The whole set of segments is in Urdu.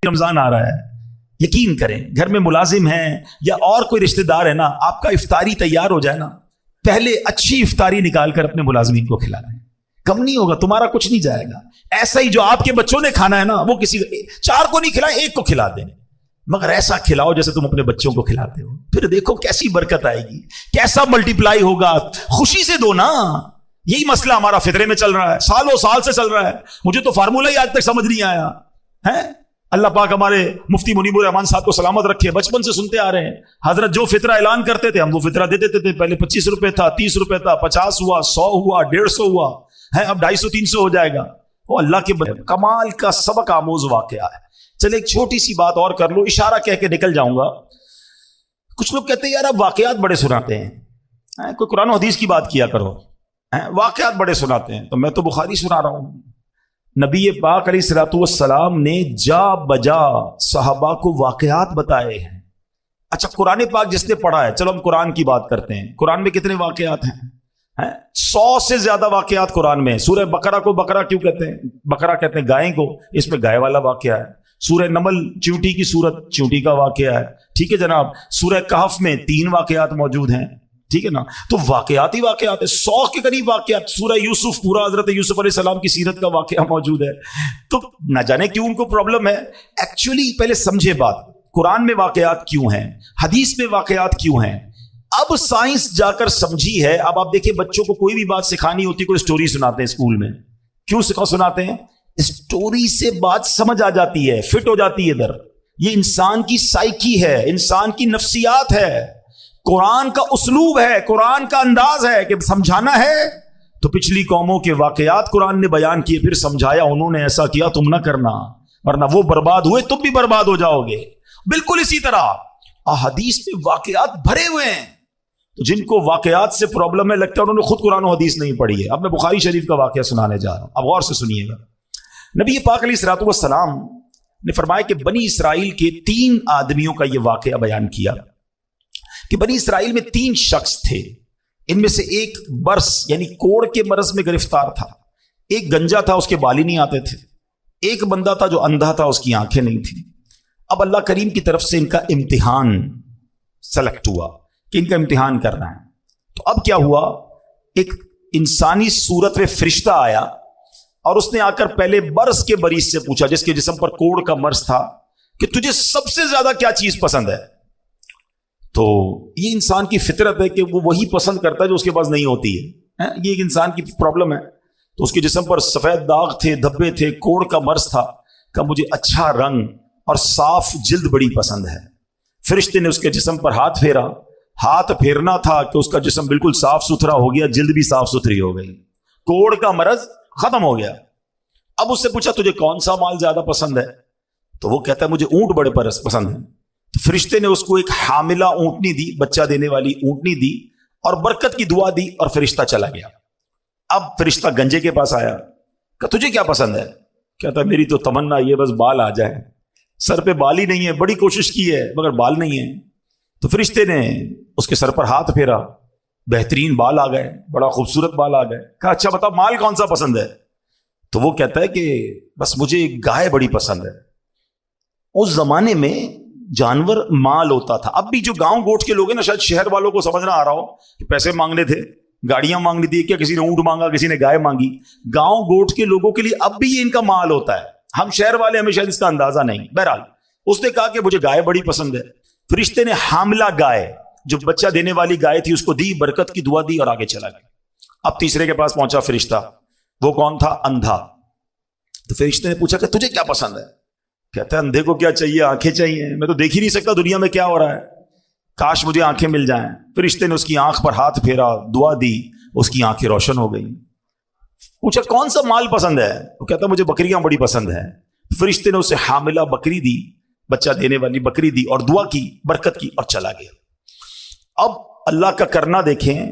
رمضان آ رہا ہے، یقین کریں گھر میں ملازم ہیں یا اور کوئی رشتہ دار ہے نا، آپ کا افطاری تیار ہو جائے نا، پہلے اچھی افطاری نکال کر اپنے ملازمین کو کھلا دیں، کم نہیں ہوگا، تمہارا کچھ نہیں جائے گا۔ ایسا ہی جو آپ کے بچوں نے کھانا ہے نا، وہ کسی 4 کو نہیں کھلائیں، 1 کو کھلا دیں، مگر ایسا کھلاؤ جیسے تم اپنے بچوں کو کھلاتے ہو، پھر دیکھو کیسی برکت آئے گی، کیسا ملٹیپلائی ہوگا۔ خوشی سے دو نا، یہی مسئلہ ہمارا فطرے میں چل رہا ہے، سالوں سال سے چل رہا ہے، مجھے تو فارمولہ ہی آج تک سمجھ نہیں آیا ہے۔ اللہ پاک ہمارے مفتی منیب الرحمان صاحب کو سلامت رکھے، بچپن سے سنتے آ رہے ہیں، حضرت جو فطرہ اعلان کرتے تھے ہم وہ فطرہ دے دیتے تھے، پہلے 25 روپے تھا، 30 روپے تھا، 50 ہوا، 100 ہوا، 150 ہوا ہے، اب 250 300 ہو جائے گا۔ وہ اللہ کے کمال کا سبق آموز واقعہ ہے۔ چلے ایک چھوٹی سی بات اور کر لو، اشارہ کہہ کے نکل جاؤں گا۔ کچھ لوگ کہتے ہیں یار آپ واقعات بڑے سناتے ہیں، کوئی قرآن و حدیث کی بات کیا کرو، واقعات بڑے سناتے ہیں، تو میں تو بخاری سنا رہا ہوں۔ نبی پاک علیہ الصلوۃ والسلام نے جا بجا صحابہ کو واقعات بتائے ہیں۔ اچھا قرآن پاک جس نے پڑھا ہے، چلو ہم قرآن کی بات کرتے ہیں، قرآن میں کتنے واقعات ہیں؟ 100 سے زیادہ واقعات قرآن میں۔ سورہ بقرہ کو بقرہ کیوں کہتے ہیں؟ بقرہ کہتے ہیں گائے کو، اس میں گائے والا واقعہ ہے۔ سورہ نمل چونٹی کی سورت، چونٹی کا واقعہ ہے، ٹھیک ہے جناب۔ سورہ کہف میں 3 واقعات موجود ہیں، ٹھیک ہے نا، تو واقعات ہی واقعات ہے، 100 کے قریب واقعات۔ سورہ یوسف پورا حضرت یوسف علیہ السلام کی سیرت کا واقعہ موجود ہے، تو نہ جانے کیوں ان کو پرابلم ہے۔ ایکچولی پہلے سمجھے بات، قرآن میں واقعات کیوں ہیں، حدیث میں واقعات کیوں ہیں، اب سائنس جا کر سمجھی ہے۔ اب آپ دیکھیں بچوں کو کوئی بھی بات سکھانی ہوتی، کوئی سٹوری سناتے ہیں اسکول میں، کیوں سناتے ہیں؟ اسٹوری سے بات سمجھ آ جاتی ہے، فٹ ہو جاتی ہے ادھر۔ یہ انسان کی سائیکی ہے، انسان کی نفسیات ہے، قرآن کا اسلوب ہے، قرآن کا انداز ہے کہ سمجھانا ہے تو پچھلی قوموں کے واقعات قرآن نے بیان کیے، پھر سمجھایا انہوں نے ایسا کیا تم نہ کرنا، ورنہ وہ برباد ہوئے تم بھی برباد ہو جاؤ گے۔ بالکل اسی طرح احادیث میں واقعات بھرے ہوئے ہیں، تو جن کو واقعات سے پرابلم ہے لگتا ہے انہوں نے خود قرآن و حدیث نہیں پڑھی ہے۔ اب میں بخاری شریف کا واقعہ سنانے جا رہا ہوں، اب غور سے سنیے گا۔ نبی پاک علیہ الصلوۃ والسلام نے فرمایا کہ بنی اسرائیل کے 3 آدمیوں کا یہ واقعہ بیان کیا کہ بنی اسرائیل میں 3 شخص تھے، ان میں سے ایک برس یعنی کوڑ کے مرض میں گرفتار تھا، ایک گنجا تھا اس کے بال ہی نہیں آتے تھے، ایک بندہ تھا جو اندھا تھا اس کی آنکھیں نہیں تھیں۔ اب اللہ کریم کی طرف سے ان کا امتحان سلیکٹ ہوا کہ ان کا امتحان کرنا ہے۔ تو اب کیا ہوا، ایک انسانی صورت میں فرشتہ آیا اور اس نے آ کر پہلے برس کے مریض سے پوچھا، جس کے جسم پر کوڑ کا مرض تھا، کہ تجھے سب سے زیادہ کیا چیز پسند ہے؟ تو یہ انسان کی فطرت ہے کہ وہ وہی پسند کرتا ہے جو اس کے پاس نہیں ہوتی ہے، یہ ایک انسان کی پرابلم ہے۔ تو اس کے جسم پر سفید داغ تھے، دھبے تھے، کوڑ کا مرض تھا، کہ مجھے اچھا رنگ اور صاف جلد بڑی پسند ہے۔ فرشتے نے اس کے جسم پر ہاتھ پھیرا، ہاتھ پھیرنا تھا کہ اس کا جسم بالکل صاف ستھرا ہو گیا، جلد بھی صاف ستھری ہو گئی، کوڑ کا مرض ختم ہو گیا۔ اب اس سے پوچھا تجھے کون سا مال زیادہ پسند ہے؟ تو وہ کہتا ہے مجھے اونٹ بڑے پسند ہیں۔ تو فرشتے نے اس کو ایک حاملہ اونٹنی دی، بچہ دینے والی اونٹنی دی اور برکت کی دعا دی، اور فرشتہ چلا گیا۔ اب فرشتہ گنجے کے پاس آیا کہ تجھے کیا پسند ہے؟ کہتا ہے میری تو تمنا یہ بس بال آ جائے، سر پہ بال ہی نہیں ہے، بڑی کوشش کی ہے مگر بال نہیں ہے۔ تو فرشتے نے اس کے سر پر ہاتھ پھیرا، بہترین بال آ گئے، بڑا خوبصورت بال آ گئے۔ کہا اچھا بتا مال کون سا پسند ہے؟ تو وہ کہتا ہے کہ بس مجھے گائے بڑی پسند ہے۔ اس زمانے میں جانور مال ہوتا تھا، اب بھی جو گاؤں گوٹ کے لوگ ہیں نا، شاید شہر والوں کو سمجھ نہ آ رہا ہو کہ پیسے مانگنے تھے، گاڑیاں مانگنی تھی، کیا کسی نے اونٹ مانگا، کسی نے گائے مانگی، گاؤں گوٹ کے لوگوں کے لیے اب بھی یہ ان کا مال ہوتا ہے، ہم شہر والے ہمیں شاید اس کا اندازہ نہیں۔ بہرحال اس نے کہا کہ مجھے گائے بڑی پسند ہے۔ فرشتے نے حاملہ گائے جو بچہ دینے والی گائے تھی اس کو دی، برکت کی دعا دی اور آگے چلا گیا۔ اب تیسرے کے پاس پہنچا فرشتہ، وہ کون تھا؟ اندھا۔ تو فرشتے نے پوچھا کہ تجھے کیا پسند ہے؟ کہتا ہے اندھے کو کیا چاہیے؟ آنکھیں چاہیے، میں تو دیکھ ہی نہیں سکتا دنیا میں کیا ہو رہا ہے، کاش مجھے آنکھیں مل جائیں۔ فرشتے نے اس کی آنکھ پر ہاتھ پھیرا، دعا دی، اس کی آنکھیں روشن ہو گئی۔ پوچھا کون سا مال پسند ہے؟ وہ کہتا مجھے بکریاں بڑی پسند ہیں۔ فرشتے نے اسے حاملہ بکری دی، بچہ دینے والی بکری دی اور دعا کی، برکت کی اور چلا گیا۔ اب اللہ کا کرنا دیکھیں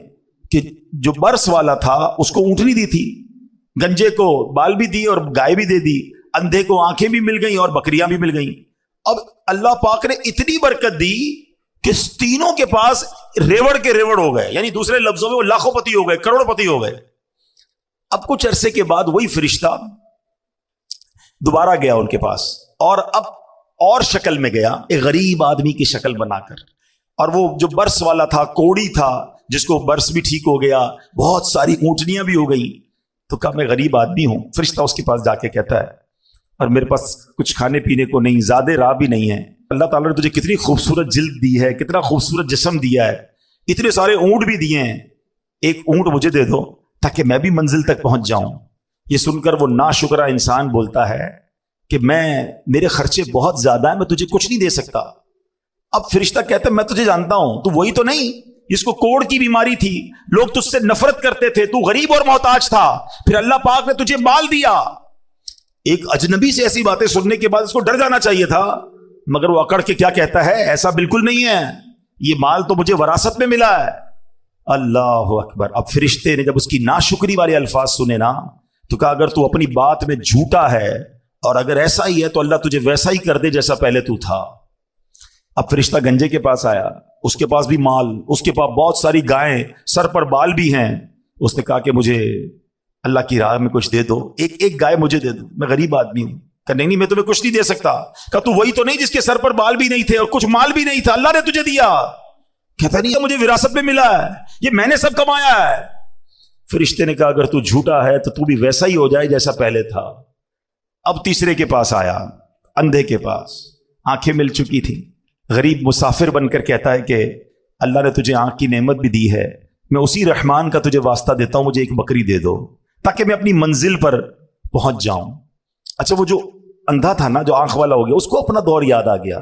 کہ جو برس والا تھا اس کو اونٹنی دی تھی، گنجے کو بال بھی دی اور گائے بھی دے دی، اندھے کو آنکھیں بھی مل گئیں اور بکریاں بھی مل گئیں۔ اب اللہ پاک نے اتنی برکت دی کہ تینوں کے پاس ریوڑ کے ریوڑ ہو گئے، یعنی دوسرے لفظوں میں وہ لاکھوں پتی ہو گئے، کروڑ پتی ہو گئے۔ اب کچھ عرصے کے بعد وہی فرشتہ دوبارہ گیا ان کے پاس، اور اب اور شکل میں گیا، ایک غریب آدمی کی شکل بنا کر، اور وہ جو برس والا تھا، کوڑی تھا، جس کو برس بھی ٹھیک ہو گیا، بہت ساری اونٹنیاں بھی ہو گئی، تو کہا میں غریب آدمی ہوں۔ فرشتہ اس کے پاس جا کے کہتا ہے اور میرے پاس کچھ کھانے پینے کو نہیں، زیادہ راہ بھی نہیں ہے، اللہ تعالیٰ نے تجھے کتنی خوبصورت جلد دی ہے، کتنا خوبصورت جسم دیا ہے، اتنے سارے اونٹ بھی دیے ہیں، ایک اونٹ مجھے دے دو تاکہ میں بھی منزل تک پہنچ جاؤں۔ یہ سن کر وہ ناشکرا انسان بولتا ہے کہ میرے خرچے بہت زیادہ ہیں، میں تجھے کچھ نہیں دے سکتا۔ اب فرشتہ کہتا ہے میں تجھے جانتا ہوں، تو وہی تو نہیں جس کو کوڑ کی بیماری تھی، لوگ تجھ سے نفرت کرتے تھے، تو غریب اور محتاج تھا، پھر اللہ پاک نے تجھے مال دیا۔ ایک اجنبی سے ایسی باتیں سننے کے بعد اس کو ڈر جانا چاہیے تھا، مگر وہ اکڑ کے کیا کہتا ہے، ایسا بالکل نہیں ہے، یہ مال تو مجھے وراثت میں ملا ہے۔ اللہ اکبر۔ اب فرشتے نے جب اس کی ناشکری والے الفاظ سنے نا، تو کہا اگر تو اپنی بات میں جھوٹا ہے اور اگر ایسا ہی ہے تو اللہ تجھے ویسا ہی کر دے جیسا پہلے تو تھا۔ اب فرشتہ گنجے کے پاس آیا، اس کے پاس بھی مال، اس کے پاس بہت ساری گائیں، سر پر بال بھی ہیں۔ اس نے کہا کہ مجھے اللہ کی راہ میں کچھ دے دو، ایک گائے مجھے دے دو، میں غریب آدمی ہوں۔ کہا نہیں میں تمہیں کچھ نہیں دے سکتا۔ کہا تو وہی تو نہیں جس کے سر پر بال بھی نہیں تھے اور کچھ مال بھی نہیں تھا، اللہ نے تجھے دیا۔ کہتا نہیں مجھے وراثت میں ملا ہے، یہ میں نے سب کمایا ہے۔ فرشتے نے کہا اگر تو جھوٹا ہے تو تو بھی ویسا ہی ہو جائے جیسا پہلے تھا۔ اب تیسرے کے پاس آیا، اندھے کے پاس، آنکھیں مل چکی تھی، غریب مسافر بن کر کہتا ہے کہ اللہ نے تجھے آنکھ کی نعمت بھی دی ہے، میں اسی رحمان کا تجھے واسطہ دیتا ہوں، مجھے ایک بکری دے دو تاکہ میں اپنی منزل پر پہنچ جاؤں۔ اچھا وہ جو اندھا تھا نا، جو آنکھ والا ہو گیا، اس کو اپنا دور یاد آ گیا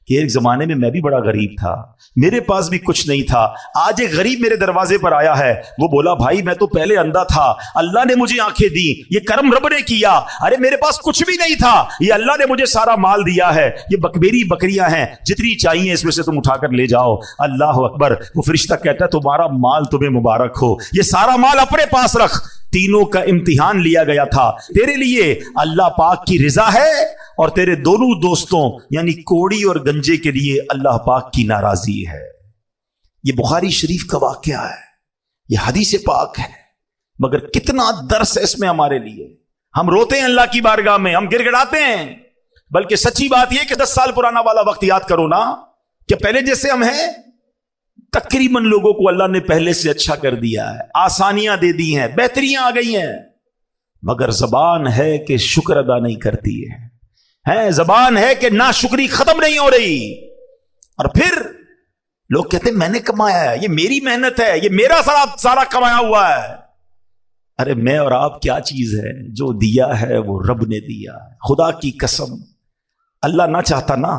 کہ ایک زمانے میں میں بھی بڑا غریب تھا، میرے پاس بھی کچھ نہیں تھا، آج ایک غریب میرے دروازے پر آیا ہے، وہ بولا بھائی میں تو پہلے اندھا تھا، اللہ نے مجھے آنکھیں دی، یہ کرم رب نے کیا، ارے میرے پاس کچھ بھی نہیں تھا، یہ اللہ نے مجھے سارا مال دیا ہے، یہ میری بکریاں ہیں، جتنی چاہیے اس میں سے تم اٹھا کر لے جاؤ۔ اللہ اکبر۔ وہ فرشتہ کہتا ہے تمہارا مال تمہیں مبارک ہو، یہ سارا مال اپنے پاس رکھ، تینوں کا امتحان لیا گیا تھا، تیرے لیے اللہ پاک کی رضا ہے اور تیرے دونوں دوستوں یعنی کوڑی اور گنجے کے لیے اللہ پاک کی ناراضی ہے۔ یہ بخاری شریف کا واقعہ ہے، یہ حدیث پاک ہے، مگر کتنا درس ہے اس میں ہمارے لیے۔ ہم روتے ہیں اللہ کی بارگاہ میں، ہم گر گڑاتے ہیں، بلکہ سچی بات یہ کہ 10 سال پرانا والا وقت یاد کرو نا، کہ پہلے جیسے ہم ہیں تقریباً لوگوں کو اللہ نے پہلے سے اچھا کر دیا ہے، آسانیاں دے دی ہیں، بہتریاں آ گئی ہیں، مگر زبان ہے کہ شکر ادا نہیں کرتی ہے، زبان ہے کہ ناشکری ختم نہیں ہو رہی۔ اور پھر لوگ کہتے ہیں میں نے کمایا ہے، یہ میری محنت ہے، یہ میرا سارا کمایا ہوا ہے۔ ارے میں اور آپ کیا چیز ہے؟ جو دیا ہے وہ رب نے دیا ہے، خدا کی قسم۔ اللہ نہ چاہتا نا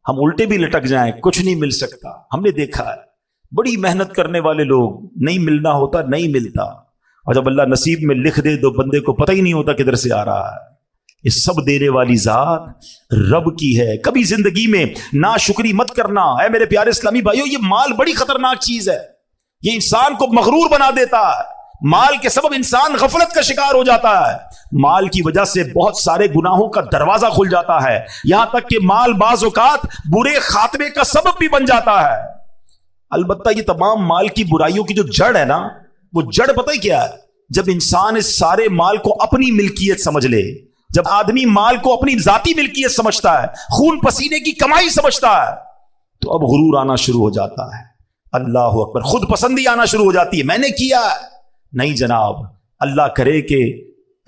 ہم الٹے بھی لٹک جائیں، کچھ نہیں مل سکتا۔ ہم نے دیکھا ہے بڑی محنت کرنے والے لوگ، نہیں ملنا ہوتا نہیں ملتا، اور جب اللہ نصیب میں لکھ دے تو بندے کو پتہ ہی نہیں ہوتا کدھر سے آ رہا ہے۔ یہ سب دینے والی ذات رب کی ہے۔ کبھی زندگی میں ناشکری مت کرنا۔ اے میرے پیارے اسلامی بھائیو، یہ مال بڑی خطرناک چیز ہے، یہ انسان کو مغرور بنا دیتا ہے، مال کے سبب انسان غفلت کا شکار ہو جاتا ہے، مال کی وجہ سے بہت سارے گناہوں کا دروازہ کھل جاتا ہے، یہاں تک کہ مال بعض اوقات برے خاتمے کا سبب بھی بن جاتا ہے۔ البتہ یہ تمام مال کی برائیوں کی جو جڑ ہے نا، وہ جڑ پتہ ہی کیا ہے؟ جب انسان اس سارے مال کو اپنی ملکیت سمجھ لے، جب آدمی مال کو اپنی ذاتی ملکیت سمجھتا ہے، خون پسینے کی کمائی سمجھتا ہے، تو اب غرور آنا شروع ہو جاتا ہے۔ اللہ اکبر۔ خود پسندی آنا شروع ہو جاتی ہے، میں نے کیا ہے۔ نہیں جناب، اللہ کرے کہ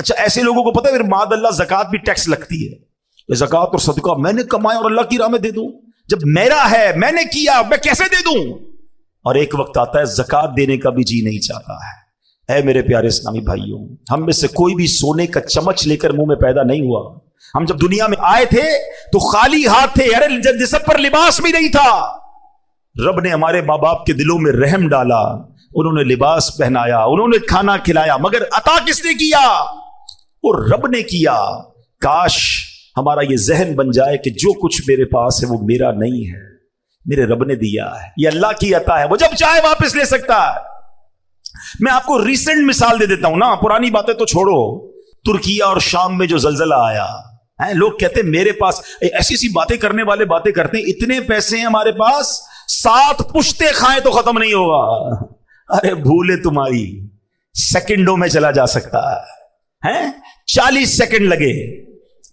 اچھا ایسے لوگوں کو پتہ ہے پھر معاذ اللہ زکوٰۃ بھی ٹیکس لگتی ہے، زکوٰۃ اور صدقہ میں نے کمایا اور اللہ کی راہ میں دے دوں، جب میرا ہے میں نے کیا میں کیسے دے دوں؟ اور ایک وقت آتا ہے زکوٰۃ دینے کا بھی جی نہیں چاہتا ہے۔ اے میرے پیارے اسلامی بھائیوں، ہم میں سے کوئی بھی سونے کا چمچ لے کر منہ میں پیدا نہیں ہوا۔ ہم جب دنیا میں آئے تھے تو خالی ہاتھ تھے، ارے جسم پر لباس بھی نہیں تھا۔ رب نے ہمارے ماں باپ کے دلوں میں رحم ڈالا، انہوں نے لباس پہنایا، انہوں نے کھانا کھلایا، مگر عطا کس نے کیا؟ وہ رب نے کیا۔ کاش ہمارا یہ ذہن بن جائے کہ جو کچھ میرے پاس ہے وہ میرا نہیں ہے، میرے رب نے دیا ہے، یہ اللہ کی عطا ہے، وہ جب چاہے واپس لے سکتا ہے۔ میں آپ کو ریسنٹ مثال دے دیتا ہوں نا، پرانی باتیں تو چھوڑو۔ ترکیہ اور شام میں جو زلزلہ آیا، لوگ کہتے ہیں میرے پاس ایسی ایسی باتیں کرنے والے باتیں کرتے ہیں، اتنے پیسے ہیں ہمارے پاس 7 پشتے کھائیں تو ختم نہیں ہوگا۔ ارے بھولے تمہاری، سیکنڈوں میں چلا جا سکتا ہے، 40 سیکنڈ لگے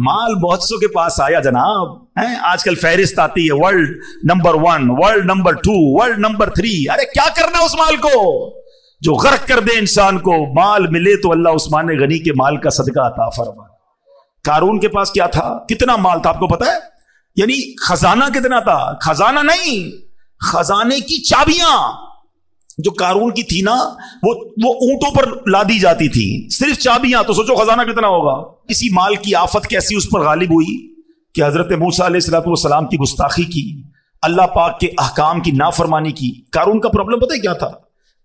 مال بہت سو کے پاس آیا جناب، آج کل فہرست آتی ہے world number 1، world number 2، world number 3. ارے کیا کرنا اس مال کو جو غرق کر دے انسان کو. مال ملے تو اللہ عثمان غنی کے مال کا صدقہ عطا فرما. قارون کے پاس کیا تھا؟ کتنا مال تھا آپ کو پتا ہے؟ یعنی خزانہ کتنا تھا؟ خزانہ نہیں، خزانے کی چابیاں جو قارون کی تھی نا وہ اونٹوں پر لادی جاتی تھی، صرف چابیاں. تو سوچو خزانہ کتنا ہوگا. اسی مال کی آفت کیسی اس پر غالب ہوئی کہ حضرت موسیٰ علیہ السلام کی گستاخی کی، اللہ پاک کے احکام کی نافرمانی کی. قارون کا پرابلم پتہ ہے کیا تھا؟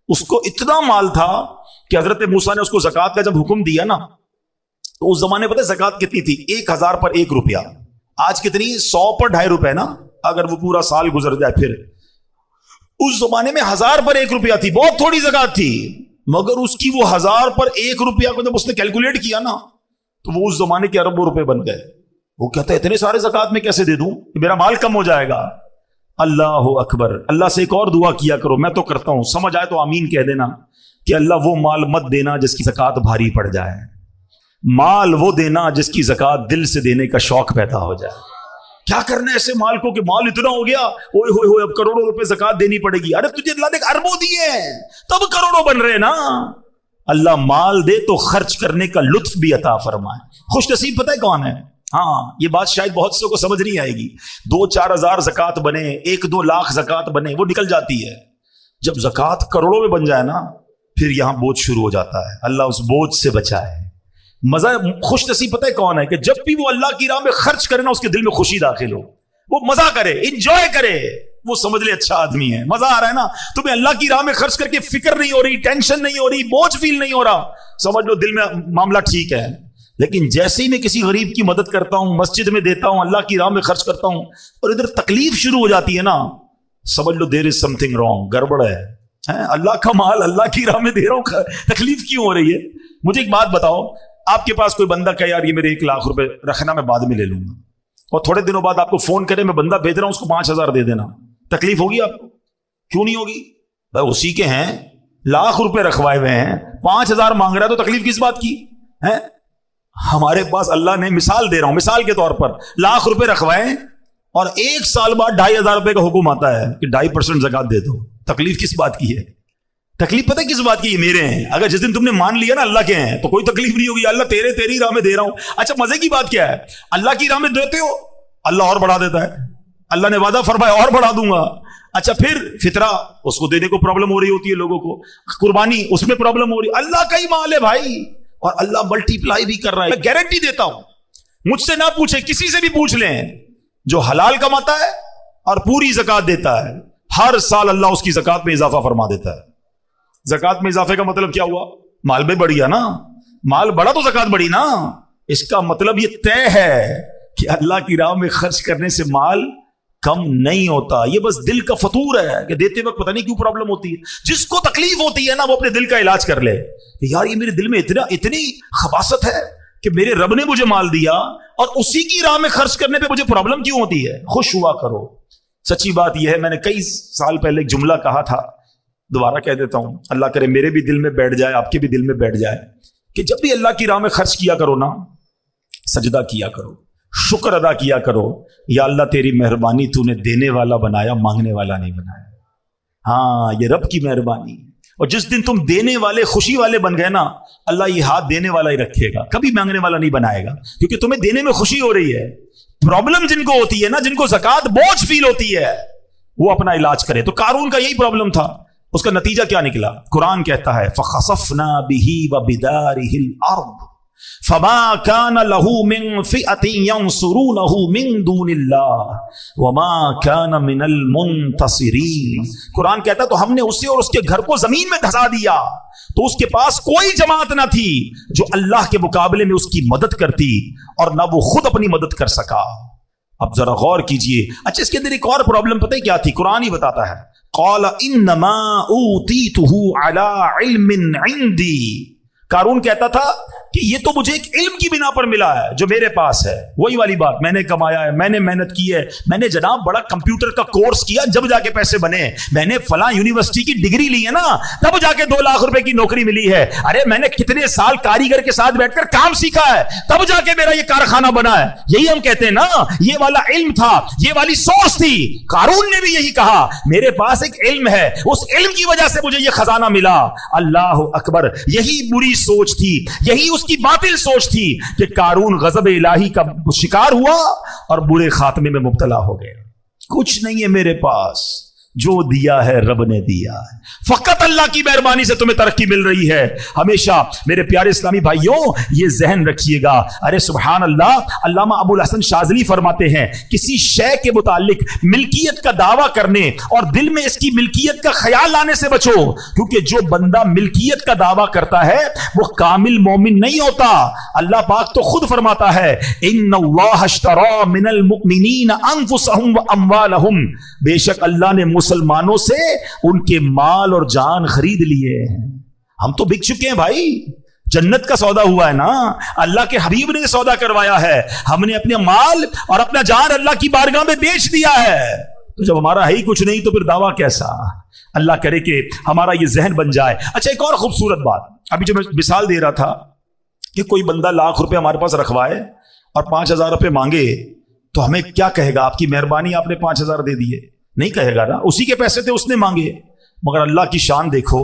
اس کو اتنا مال تھا کہ حضرت موسیٰ نے اس کو زکوٰۃ کا جب حکم دیا نا، تو اس زمانے پتہ ہے زکوٰۃ کتنی تھی؟ 1000 پر 1 روپیہ. آج کتنی؟ 100 پر 2.5 روپے نا، اگر وہ پورا سال گزر جائے. پھر اس زمانے میں 1000 پر 1 روپیہ تھی، بہت تھوڑی زکوٰۃ تھی. مگر اس کی وہ 1000 پر 1 روپیہ کو جب اس نے کیلکولیٹ کیا نا، تو وہ اس زمانے کے اربوں روپے بن گئے. وہ کہتا ہے اتنے سارے زکوٰۃ میں کیسے دے دوں، میرا مال کم ہو جائے گا. اللہ اکبر. اللہ سے ایک اور دعا کیا کرو، میں تو کرتا ہوں، سمجھ آئے تو آمین کہہ دینا کہ اللہ وہ مال مت دینا جس کی زکوٰۃ بھاری پڑ جائے. مال وہ دینا جس کی زکوٰۃ دل سے دینے کا شوق پیدا ہو جائے. کیا کرنا ہے ایسے مال کو کہ مال اتنا ہو گیا، اوئے ہوئے ہوئے اب کروڑوں روپے زکوٰۃ دینی پڑے گی. ارے تجھے اللہ نے اربوں دیے ہیں تب کروڑوں بن رہے نا. اللہ مال دے تو خرچ کرنے کا لطف بھی عطا فرمائے. خوش نصیب پتہ ہے کون ہے؟ ہاں یہ بات شاید بہت سے کو سمجھ نہیں آئے گی. 2-4 ہزار زکوٰۃ بنے، 1-2 لاکھ زکوٰۃ بنے، وہ نکل جاتی ہے. جب زکوٰۃ کروڑوں میں بن جائے نا، پھر یہاں بوجھ شروع ہو جاتا ہے. اللہ اس بوجھ سے بچائے. مزہ خوش نصیب پتہ ہے کون ہے؟ کہ جب بھی وہ اللہ کی راہ میں خرچ کرے نا، اس کے دل میں خوشی داخل ہو، وہ مزہ کرے، انجوائے کرے. وہ سمجھ لے اچھا آدمی ہے، مزہ آ رہا ہے نا. تمہیں اللہ کی راہ میں خرچ کر کے فکر نہیں ہو رہی، ٹینشن نہیں ہو رہی، بوجھ فیل نہیں ہو رہا، سمجھ لو دل میں معاملہ ٹھیک ہے. لیکن جیسے ہی میں کسی غریب کی مدد کرتا ہوں، مسجد میں دیتا ہوں، اللہ کی راہ میں خرچ کرتا ہوں، اور ادھر تکلیف شروع ہو جاتی ہے نا، سمجھ لو دیر از سم تھنگ رانگ، گڑبڑ ہے. اللہ کا مال اللہ کی راہ میں دے رہا ہوں، تکلیف کیوں ہو رہی ہے؟ مجھے ایک بات بتاؤ، آپ کے پاس کوئی بندہ کہ یار یہ میرے 1 لاکھ روپے رکھنا، میں بعد میں لے لوں گا، اور تھوڑے دنوں بعد آپ کو فون کرے میں بندہ بھیج رہا ہوں اس کو 5000 دے دینا، تکلیف ہوگی آپ کو؟ کیوں نہیں ہوگی؟ بھائی اسی کے ہیں، لاکھ روپے رکھوائے ہوئے ہیں، 5000 مانگ رہا ہے، تو تکلیف کس بات کی ہے؟ ہمارے پاس اللہ نے، مثال دے رہا ہوں، مثال کے طور پر 1,00,000 روپے رکھوائے اور 1 سال بعد 2500 روپے کا حکم آتا ہے کہ 2.5% زکوٰۃ دے دو. تکلیف کس بات کی ہے؟ تکلیف پتہ کس بات کی؟ یہ میرے ہیں. اگر جس دن تم نے مان لیا نا اللہ کے ہیں تو کوئی تکلیف نہیں ہوگی. اللہ تیری راہ میں دے رہا ہوں. اچھا مزے کی بات کیا ہے؟ اللہ کی راہ میں دیتے ہو، اللہ اور بڑھا دیتا ہے. اللہ نے وعدہ فرمایا اور بڑھا دوں گا. اچھا پھر فطرہ، اس کو دینے کو پرابلم ہو رہی ہوتی ہے لوگوں کو، قربانی اس میں پرابلم ہو رہی ہے. اللہ کا ہی مال ہے بھائی، اور اللہ ملٹی پلائی بھی کر رہا ہے. میں گارنٹی دیتا ہوں، مجھ سے نہ پوچھے، کسی سے بھی پوچھ لیں، جو حلال کماتا ہے اور پوری زکوٰۃ دیتا ہے، ہر سال اللہ اس کی زکوٰۃ میں اضافہ فرما دیتا ہے. زکوٰۃ میں اضافے کا مطلب کیا ہوا؟ مال بھی بڑھیا نا، مال بڑا تو زکوٰۃ بڑھی نا. اس کا مطلب یہ طے ہے کہ اللہ کی راہ میں خرچ کرنے سے مال کم نہیں ہوتا. یہ بس دل کا فطور ہے کہ دیتے وقت پتہ نہیں کیوں پرابلم ہوتی ہے. جس کو تکلیف ہوتی ہے نا، وہ اپنے دل کا علاج کر لے کہ یار یہ میرے دل میں اتنی خباثت ہے کہ میرے رب نے مجھے مال دیا اور اسی کی راہ میں خرچ کرنے پہ مجھے پرابلم کیوں ہوتی ہے. خوش ہوا کرو. سچی بات یہ ہے، میں نے کئی سال پہلے ایک جملہ کہا تھا، دوبارہ کہہ دیتا ہوں، اللہ کرے میرے بھی دل میں بیٹھ جائے، آپ کے بھی دل میں بیٹھ جائے، کہ جب بھی اللہ کی راہ میں خرچ کیا کرو نا، سجدہ کیا کرو، شکر ادا کیا کرو، یا اللہ تیری مہربانی، تو نے دینے والا بنایا، مانگنے والا نہیں بنایا. ہاں یہ رب کی مہربانی. اور جس دن تم دینے والے، خوشی والے بن گئے نا، اللہ یہ ہاتھ دینے والا ہی رکھے گا، کبھی مانگنے والا نہیں بنائے گا، کیونکہ تمہیں دینے میں خوشی ہو رہی ہے. پرابلم جن کو ہوتی ہے نا، جن کو زکوٰۃ بوجھ فیل ہوتی ہے، وہ اپنا علاج کرے. تو قارون کا یہی پرابلم تھا. اس کا نتیجہ کیا نکلا؟ قرآن کہتا ہے فَخَسَفْنَا بِهِ وَبِدَارِهِ الْأَرْضِ فَمَا كَانَ لَهُ مِنْ فِئَةٍ يَنْصُرُونَهُ مِنْ دُونِ اللَّهِ وَمَا كَانَ مِنَ الْمُنْتَصِرِينَ. قرآن کہتا ہے تو ہم نے اسے اور اس کے گھر کو زمین میں دھسا دیا، تو اس کے پاس کوئی جماعت نہ تھی جو اللہ کے مقابلے میں اس کی مدد کرتی، اور نہ وہ خود اپنی مدد کر سکا. اب ذرا غور کیجئے. اچھا اس کے اندر ایک اور پرابلم پتہ ہے کیا تھی؟ قرآن ہی بتاتا ہے، قال انما اوتیتہ علی علم عندی. قارون کہتا تھا کہ یہ تو مجھے ایک علم کی بنا پر ملا ہے جو میرے پاس ہے. وہی والی بات, میں نے کمایا ہے, میں نے محنت کی ہے, میں نے جناب بڑا کمپیوٹر کا کورس کیا جب جا کے پیسے بنے, میں نے فلاں یونیورسٹی کی ڈگری لی ہے نا تب جا کے 2 لاکھ روپے کی نوکری ملی ہے. ارے میں نے کتنے سال کاریگر کے ساتھ بیٹھ کر کام سیکھا ہے تب جا کے میرا یہ کارخانہ بنا ہے. یہی ہم کہتے ہیں نا, یہ والا علم تھا, یہ والی سورس تھی. قارون نے بھی یہی کہا, میرے پاس ایک علم ہے, اس علم کی وجہ سے مجھے یہ خزانہ ملا. اللہ اکبر. یہی بری سوچ تھی, یہی اس کی باطل سوچ تھی کہ قارون غضب الہی کا شکار ہوا اور برے خاتمے میں مبتلا ہو گئے. کچھ نہیں ہے میرے پاس, جو دیا ہے رب نے دیا ہے, فقط اللہ کی مہربانی سے تمہیں ترقی مل رہی ہے. ہمیشہ میرے پیارے اسلامی بھائیوں یہ ذہن رکھیے گا. ارے سبحان اللہ, علامہ ابو الحسن شاذلی فرماتے ہیں کسی شے کے متعلق ملکیت کا دعویٰ کرنے اور دل میں اس کی ملکیت کا خیال لانے سے بچو, کیونکہ جو بندہ ملکیت کا دعویٰ کرتا ہے وہ کامل مومن نہیں ہوتا. اللہ پاک تو خود فرماتا ہے ان اللہ اشتری من المؤمنین انفسهم واموالهم, بے شک اللہ نے مسلمانوں سے ان کے مال اور جان خرید لیے ہیں. ہم تو بک چکے ہیں بھائی, جنت کا سودا ہوا ہے نا, اللہ کے حبیب نے سودا کروایا ہے. ہم نے اپنے مال اور اپنا جان اللہ کی بارگاہ میں بیچ دیا ہے. تو جب ہمارا ہے ہی کچھ نہیں تو پھر دعویٰ کیسا؟ اللہ کرے کہ ہمارا یہ ذہن بن جائے. اچھا ایک اور خوبصورت بات, ابھی جو میں مثال دے رہا تھا کہ کوئی بندہ لاکھ روپے ہمارے پاس رکھوائے اور 5,000 روپے مانگے تو ہمیں کیا کہے گا؟ آپ کی مہربانی, آپ نے 5,000 دے دیے. نہیں کہے گا نا, اسی کے پیسے تھے اس نے مانگے. مگر اللہ کی شان دیکھو,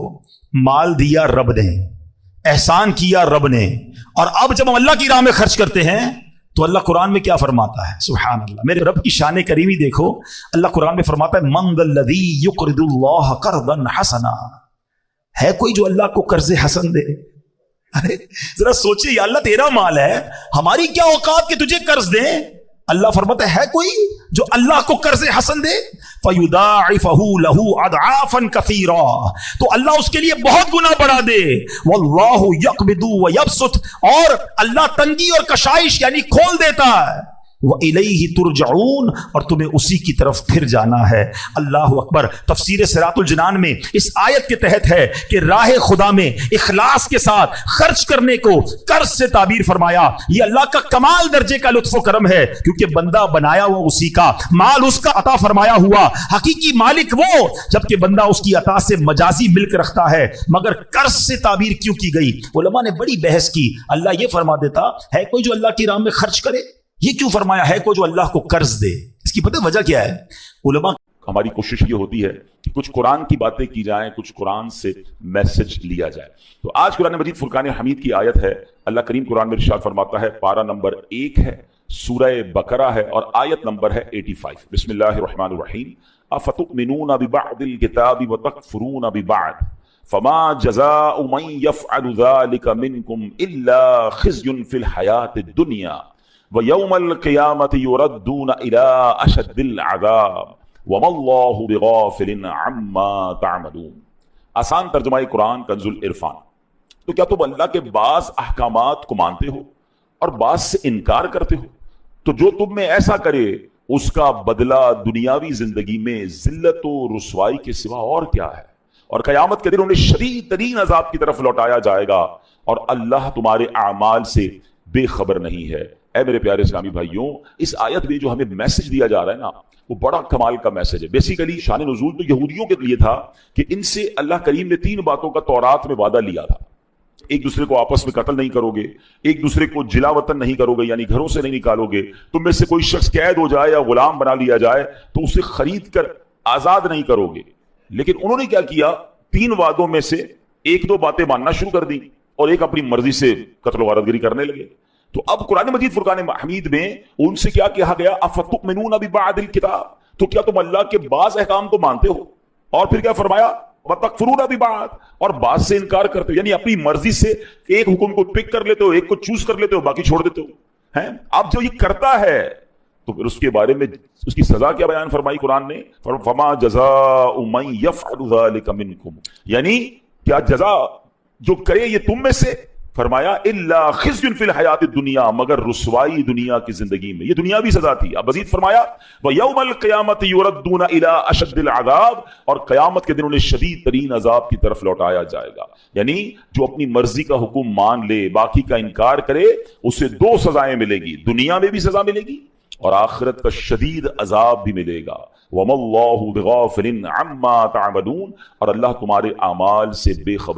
مال دیا رب نے, احسان کیا رب نے, اور اب جب ہم اللہ کی راہ میں خرچ کرتے ہیں تو اللہ قرآن میں کیا فرماتا ہے؟ سبحان اللہ, میرے رب کی شان کریمی دیکھو. اللہ قرآن میں فرماتا ہے من ذا الذی یقرض اللہ قرضا حسنا, ہے کوئی جو اللہ کو قرض حسن دے؟ ارے ذرا سوچے, یا اللہ تیرا مال ہے, ہماری کیا اوقات کہ تجھے قرض دیں؟ اللہ فرماتا ہے کوئی جو اللہ کو قرض حسن دے؟ فَيُضَاعِفَهُ لَهُ أَضْعَافًا كَثِيرًا, تو اللہ اس کے لیے بہت گنا بڑھا دے. وَاللَّهُ يَقْبِضُ وَيَبْسُطُ, اور اللہ تنگی اور کشائش یعنی کھول دیتا ہے. وَإِلَيْهِ تُرْجَعُونَ, اور تمہیں اسی کی طرف پھر جانا ہے. اللہ اکبر. تفسیر صراط الجنان میں اس آیت کے تحت ہے کہ راہ خدا میں اخلاص کے ساتھ خرچ کرنے کو قرض سے تعبیر فرمایا. یہ اللہ کا کمال درجے کا لطف و کرم ہے, کیونکہ بندہ بنایا ہوا اسی کا, مال اس کا عطا فرمایا ہوا, حقیقی مالک وہ, جبکہ بندہ اس کی عطا سے مجازی ملک رکھتا ہے. مگر قرض سے تعبیر کیوں کی گئی؟ علماء نے بڑی بحث کی. اللہ یہ فرما دیتا ہے کوئی جو اللہ کی راہ میں خرچ کرے, یہ کیوں فرمایا ہے کوئی جو اللہ کو قرض دے؟ اس کی پتہ وجہ کیا ہے؟ علماء ہماری کوشش یہ ہوتی ہے کہ کچھ قرآن کی باتیں کی جائیں, کچھ قرآن سے میسج لیا جائے. تو آج قرآن مجید فرقان حمید کی آیت ہے. اللہ کریم قرآن میں ارشاد فرماتا ہے, پارہ نمبر 1 ہے, سورہ بقرہ ہے, اور آیت نمبر ہے 85. بسم اللہ الرحمن الرحیم. افتؤمنون ببعض الکتاب وتکفرون ببعض فما جزاء من يفعل ذلك منكم الا خزي في الحياة الدنيا وَيَوْمَ الْقِيَامَةِ يُرَدُّونَ إِلَىٰ أَشَدِّ الْعَذَابِ وَمَا اللَّهُ بِغَافِلٍ عَمَّا تَعْمَلُونَ. آسان ترجمہ قرآن کنز العرفان. تو کیا تم اللہ کے بعض احکامات کو مانتے ہو اور بعض سے انکار کرتے ہو؟ تو جو تم میں ایسا کرے اس کا بدلہ دنیاوی زندگی میں ذلت و رسوائی کے سوا اور کیا ہے, اور قیامت کے دن انہیں شدید ترین عذاب کی طرف لوٹایا جائے گا, اور اللہ تمہارے اعمال سے بے خبر نہیں ہے. اے میرے پیارے اسلامی بھائیوں, اس آیت میں جو ہمیں میسج دیا جا رہا ہے نا, وہ بڑا کمال کا میسج ہے. بیسیکلی شان نزول تو یہودیوں کے لیے تھا کہ ان سے اللہ کریم نے 3 باتوں کا تورات میں وعدہ لیا تھا. ایک دوسرے کو آپس میں قتل نہیں کرو گے, ایک دوسرے کو جلا وطن نہیں کرو گے یعنی گھروں سے نہیں نکالو گے, تم میں سے کوئی شخص قید ہو جائے یا غلام بنا لیا جائے تو اسے خرید کر آزاد نہیں کرو گے. لیکن انہوں نے کیا کیا, 3 وعدوں میں سے 1-2 باتیں ماننا شروع کر دی اور ایک اپنی مرضی سے قتل و غارت گری کرنے لگے. تو اب قرآن مجید فرقان حمید میں ان سے کیا کہا گیا؟ افتؤمنون ببعض الکتاب, تو کیا تم اللہ کے بعض احکام کو مانتے ہو؟ اور پھر کیا فرمایا؟ وتکفرون ببعض, اور بعض سے انکار کرتے ہو, یعنی اپنی مرضی سے ایک حکم کو پک کر لیتے ہو, ایک کو چوز کر لیتے ہو, باقی چھوڑ دیتے ہو. اب جو یہ کرتا ہے تو پھر اس کے بارے میں اس کی سزا کیا بیان فرمائی قرآن نے؟ فما جزاء من يفعل ذلك منكم, یعنی کیا جزا جو کرے یہ تم میں سے, فرمایا الا خزي فی الحیات الدنیا، مگر رسوائی دنیا کی زندگی میں، یہ دنیاوی سزا تھی۔ اب مزید فرمایا ویوم القیامت یردون الی اشد العذاب، اور قیامت کے دن انہیں شدید ترین عذاب کی طرف لوٹایا جائے گا۔ یعنی جو اپنی مرضی کا حکم مان لے، باقی کا انکار کرے، اسے دو سزائیں ملے گی، دنیا میں بھی سزا ملے گی اور آخرت کا شدید عذاب بھی ملے گا۔ وَمَا اللَّهُ بِغَافِلٍ عَمَّا تَعْمَلُونَ، اور اللہ تمہارے اعمال سے بے خبر